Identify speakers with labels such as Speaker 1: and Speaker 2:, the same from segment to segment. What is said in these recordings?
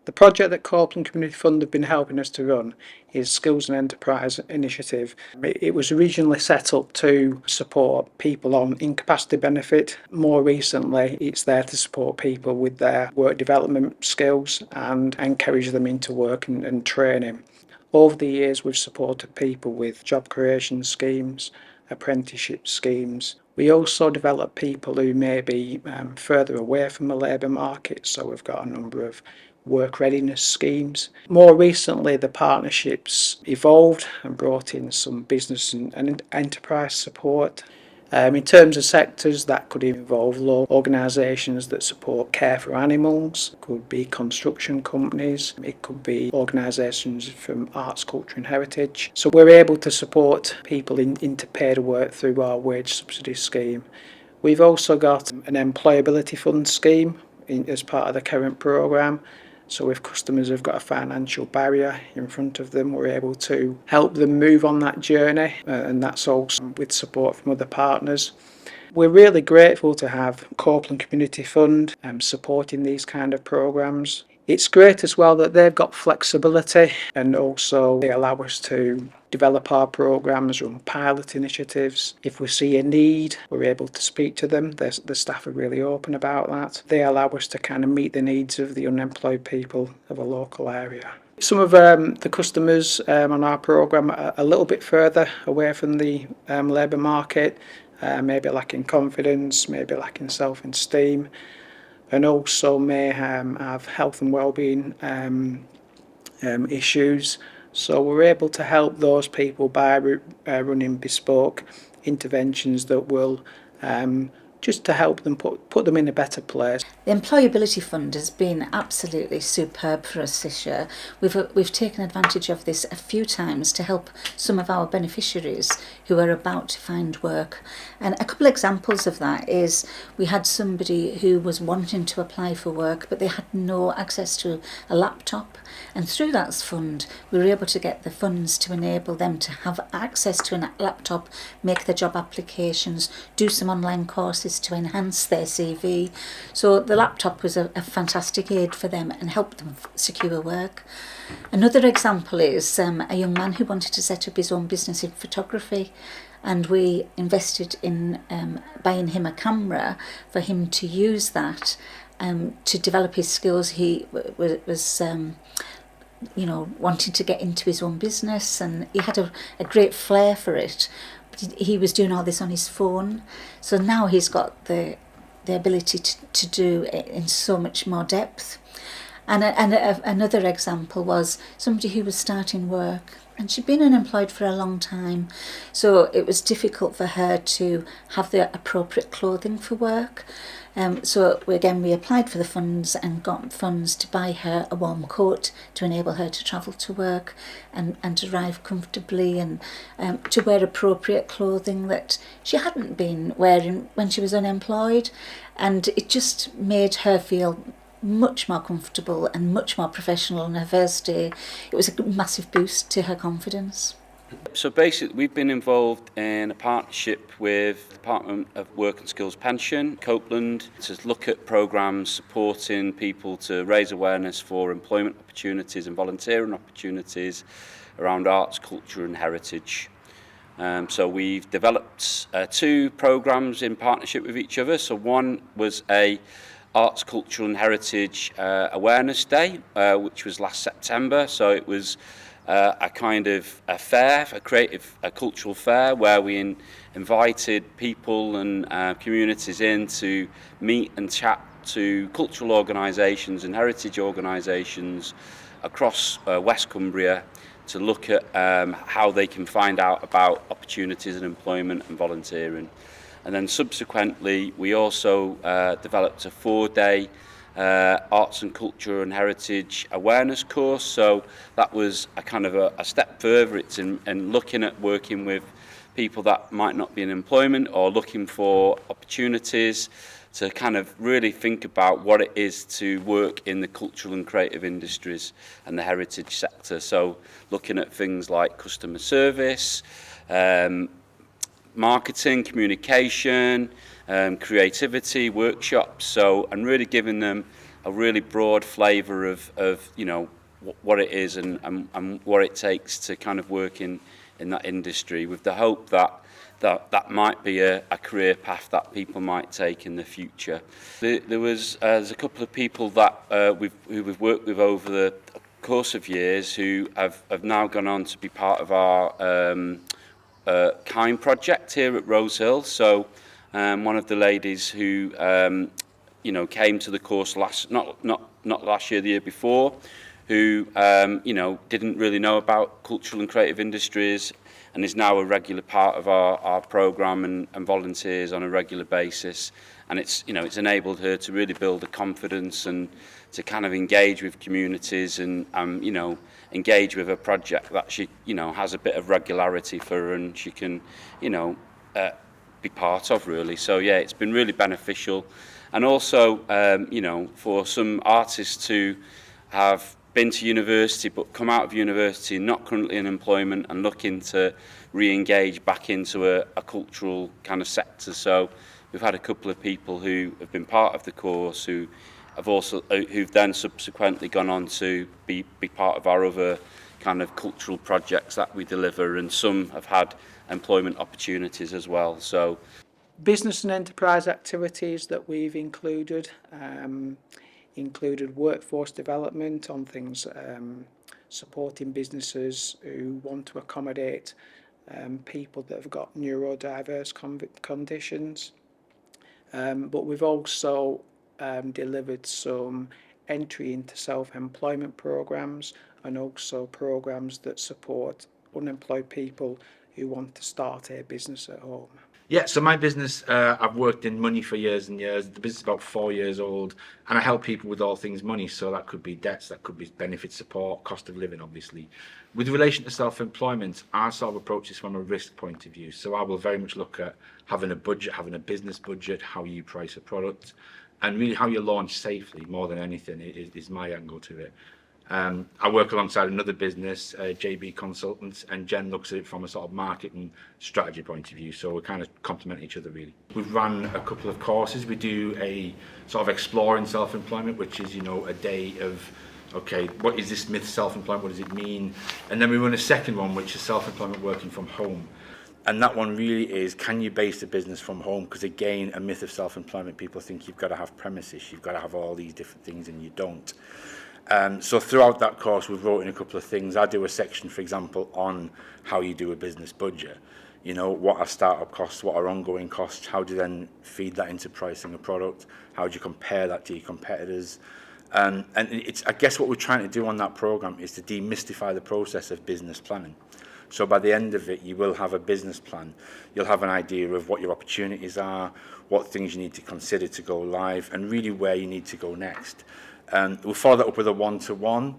Speaker 1: The project that Copeland Community Fund have been helping us to run is Skills and Enterprise Initiative. It was originally set up to support people on incapacity benefit. More recently, it's there to support people with their work development skills and encourage them into work and training. Over the years, we've supported people with job creation schemes, apprenticeship schemes. We also develop people who may be further away from the labour market, so we've got a number of work readiness schemes. More recently, the partnerships evolved and brought in some business and enterprise support. In terms of sectors, that could involve organisations that support care for animals, it could be construction companies, it could be organisations from arts, culture and heritage. So we're able to support people into paid work through our wage subsidy scheme. We've also got an employability fund scheme as part of the current programme. So if customers have got a financial barrier in front of them, we're able to help them move on that journey, and that's also with support from other partners. We're really grateful to have Copeland Community Fund supporting these kind of programmes. It's great as well that they've got flexibility, and also they allow us to develop our programmes, run pilot initiatives. If we see a need, we're able to speak to them. The staff are really open about that. They allow us to kind of meet the needs of the unemployed people of a local area. Some of the customers on our programme are a little bit further away from the labour market, maybe lacking confidence, maybe lacking self-esteem, and also may have health and wellbeing issues. So we're able to help those people by running bespoke interventions that will just to help them put them in a better place.
Speaker 2: The Employability Fund has been absolutely superb for us this year. We've taken advantage of this a few times to help some of our beneficiaries who are about to find work. And a couple of examples of that is we had somebody who was wanting to apply for work, but they had no access to a laptop. And through that fund, we were able to get the funds to enable them to have access to a laptop, make their job applications, do some online courses to enhance their CV. So the laptop was a fantastic aid for them and helped them secure work. Another example is a young man who wanted to set up his own business in photography, and we invested in buying him a camera for him to use that to develop his skills. He was wanting to get into his own business, and he had a great flair for it. But he was doing all this on his phone, so now he's got the ability to do it in so much more depth. And another example was somebody who was starting work, and she'd been unemployed for a long time, so it was difficult for her to have the appropriate clothing for work. So we applied for the funds and got funds to buy her a warm coat to enable her to travel to work and arrive comfortably, and to wear appropriate clothing that she hadn't been wearing when she was unemployed. And it just made her feel much more comfortable and much more professional on her first day. It was a massive boost to her confidence.
Speaker 3: So basically, we've been involved in a partnership with the Department of Work and Skills Pension, Copeland, to look at programmes supporting people to raise awareness for employment opportunities and volunteering opportunities around arts, culture and heritage. So we've developed two programmes in partnership with each other. So one was a Arts, Culture and Heritage Awareness Day, which was last September. So it was a kind of a fair, a cultural fair, where we invited people and communities in to meet and chat to cultural organisations and heritage organisations across West Cumbria to look at how they can find out about opportunities in employment and volunteering. And then subsequently, we also developed a 4-day Arts and Culture and Heritage Awareness course. So that was a kind of a step further. It's in looking at working with people that might not be in employment or looking for opportunities to kind of really think about what it is to work in the cultural and creative industries and the heritage sector. So looking at things like customer service, marketing, communication, creativity, workshops, and really giving them a really broad flavour of you know, what it is and what it takes to kind of work in that industry, with the hope that might be a career path that people might take in the future. There's a couple of people that we've worked with over the course of years who have now gone on to be part of our Kind project here at Rosehill. So one of the ladies who you know, came to the course not last year, the year before, who you know, didn't really know about cultural and creative industries, and is now a regular part of our programme and volunteers on a regular basis. And it's, you know, it's enabled her to really build a confidence and to kind of engage with communities and you know, engage with a project that she, you know, has a bit of regularity for her and she can, you know, be part of, really. So yeah, it's been really beneficial. And also you know, for some artists who have been to university but come out of university not currently in employment and looking to re-engage back into a cultural kind of sector. So we've had a couple of people who have been part of the course who have also who've then subsequently gone on to be part of our other kind of cultural projects that we deliver, and some have had employment opportunities as well. So
Speaker 1: Business and enterprise activities that we've included included workforce development on things supporting businesses who want to accommodate people that have got neurodiverse conditions. But we've also delivered some entry into self-employment programs and also programs that support unemployed people who want to start a business at home.
Speaker 4: Yeah, so my business, I've worked in money for years and years. The business is about 4 years old, and I help people with all things money. So that could be debts, that could be benefit support, cost of living, obviously. With relation to self-employment, I sort of approach this from a risk point of view. So I will very much look at having a budget, having a business budget, how you price a product, and really how you launch safely more than anything is my angle to it. I work alongside another business, JB Consultants, and Jen looks at it from a sort of market and strategy point of view. So we kind of complement each other, really. We've run a couple of courses. We do a sort of exploring self-employment, which is, you know, a day of, okay, what is this myth self-employment? What does it mean? And then we run a second one, which is self-employment working from home. And that one really is, can you base the business from home? Because again, a myth of self-employment, people think you've got to have premises, you've got to have all these different things, and you don't. So throughout that course, we've wrote in a couple of things. I do a section, for example, on how you do a business budget. You know, what are startup costs, what are ongoing costs, how do you then feed that into pricing a product, how do you compare that to your competitors? And it's, I guess what we're trying to do on that program is to demystify the process of business planning. So by the end of it, you will have a business plan. You'll have an idea of what your opportunities are, what things you need to consider to go live, and really where you need to go next. We'll follow that up with a one-to-one.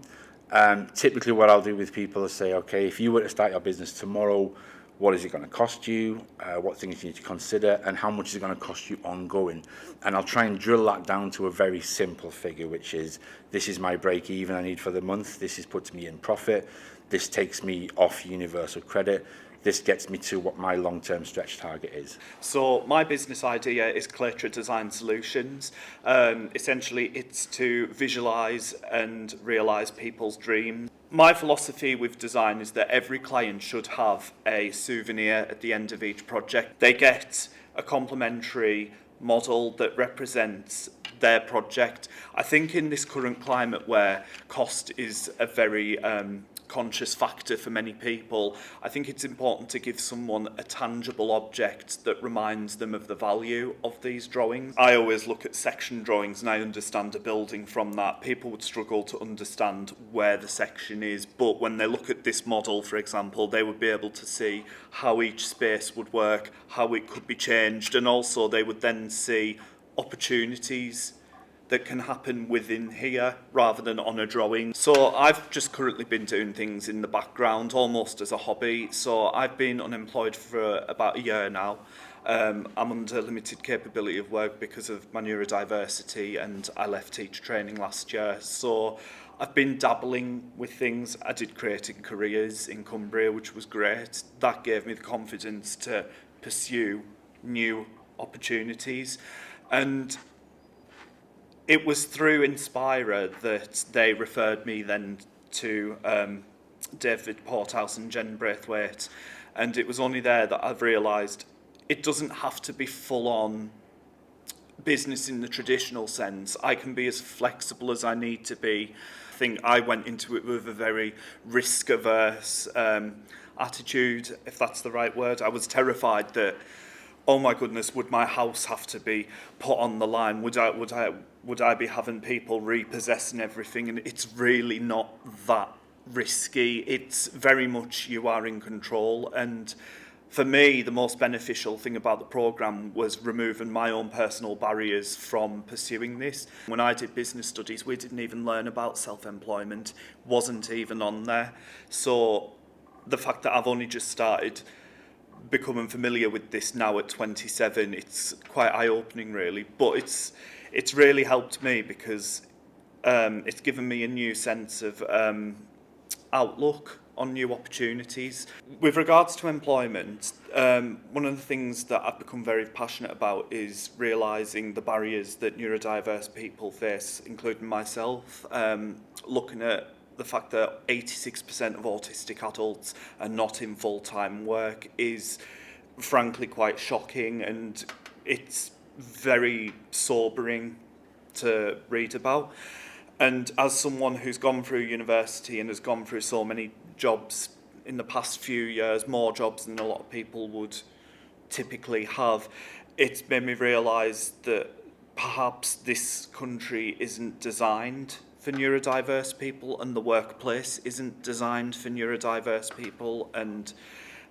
Speaker 4: Typically what I'll do with people is say, okay, if you were to start your business tomorrow, what is it going to cost you, what things you need to consider, and how much is it going to cost you ongoing. And I'll try and drill that down to a very simple figure, which is, this is my break even I need for the month, this is puts me in profit, this takes me off universal credit, this gets me to what my long-term stretch target is.
Speaker 5: So my business idea is Claytra Design Solutions. Essentially, it's to visualise and realise people's dreams. My philosophy with design is that every client should have a souvenir at the end of each project. They get a complimentary model that represents their project. I think in this current climate where cost is a very conscious factor for many people, I think it's important to give someone a tangible object that reminds them of the value of these drawings. I always look at section drawings and I understand a building from that. People would struggle to understand where the section is, but when they look at this model, for example, they would be able to see how each space would work, how it could be changed, and also they would then see opportunities that can happen within here rather than on a drawing. So I've just currently been doing things in the background almost as a hobby. So I've been unemployed for about a year now. I'm under limited capability of work because of my neurodiversity, and I left teacher training last year. So I've been dabbling with things. I did creating careers in Cumbria, which was great. That gave me the confidence to pursue new opportunities. And It was through Inspira that they referred me then to David Porthouse and Jen Braithwaite, and it was only there that I've realised it doesn't have to be full-on business in the traditional sense. I can be as flexible as I need to be. I think I went into it with a very risk-averse attitude, if that's the right word. I was terrified that, oh my goodness, would my house have to be put on the line? Would I be having people repossessing everything? And it's really not that risky. It's very much you are in control. And for me, the most beneficial thing about the programme was removing my own personal barriers from pursuing this. When I did business studies, we didn't even learn about self-employment, wasn't even on there. So the fact that I've only just started becoming familiar with this now at 27, it's quite eye-opening really, but it's really helped me because it's given me a new sense of outlook on new opportunities. With regards to employment, one of the things that I've become very passionate about is realising the barriers that neurodiverse people face, including myself, looking at the fact that 86% of autistic adults are not in full-time work is frankly quite shocking, and it's very sobering to read about. And as someone who's gone through university and has gone through so many jobs in the past few years, more jobs than a lot of people would typically have, it's made me realise that perhaps this country isn't designed for neurodiverse people, and the workplace isn't designed for neurodiverse people. And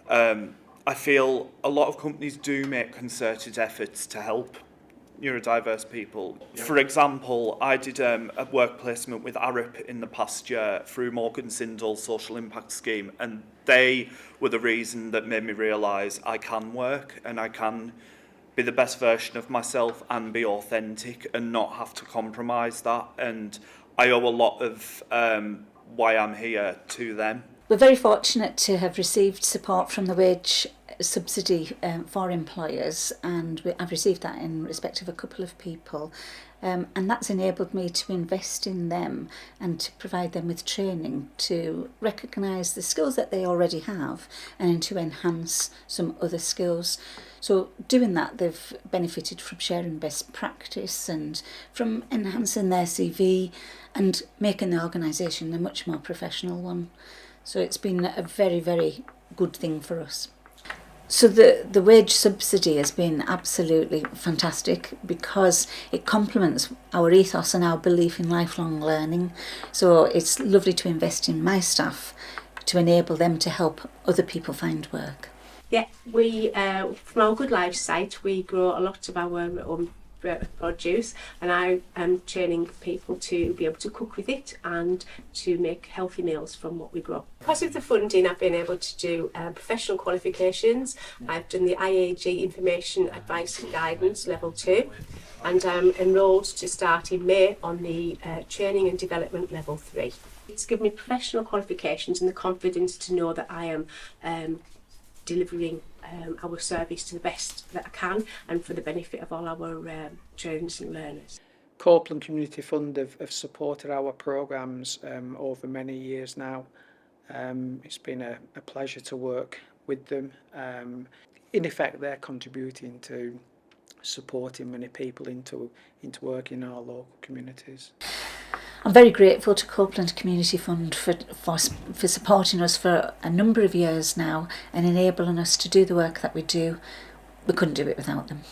Speaker 5: I feel a lot of companies do make concerted efforts to help neurodiverse people. Yeah. For example, I did a work placement with ARIP in the past year through Morgan Sindall's social impact scheme, and they were the reason that made me realise I can work and I can be the best version of myself and be authentic and not have to compromise that. And I owe a lot of why I'm here to them.
Speaker 2: We're very fortunate to have received support from the wage subsidy for employers, and I've received that in respect of a couple of people, and that's enabled me to invest in them and to provide them with training to recognise the skills that they already have and to enhance some other skills. So doing that, they've benefited from sharing best practice and from enhancing their CV and making the organisation a much more professional one. So it's been a very, very good thing for us. So the wage subsidy has been absolutely fantastic because it complements our ethos and our belief in lifelong learning. So it's lovely to invest in my staff to enable them to help other people find work.
Speaker 6: Yeah, we from our Good Life site, we grow a lot of our own produce, and I am training people to be able to cook with it and to make healthy meals from what we grow. Because of the funding, I've been able to do professional qualifications. I've done the IAG Information Advice and Guidance Level 2, and I'm enrolled to start in May on the Training and Development Level 3. It's given me professional qualifications and the confidence to know that I am delivering our service to the best that I can and for the benefit of all our trainers and learners.
Speaker 1: Copeland Community Fund have supported our programmes over many years now. It's been a pleasure to work with them. In effect, they're contributing to supporting many people into work in our local communities.
Speaker 2: I'm very grateful to Copeland Community Fund for supporting us for a number of years now and enabling us to do the work that we do. We couldn't do it without them.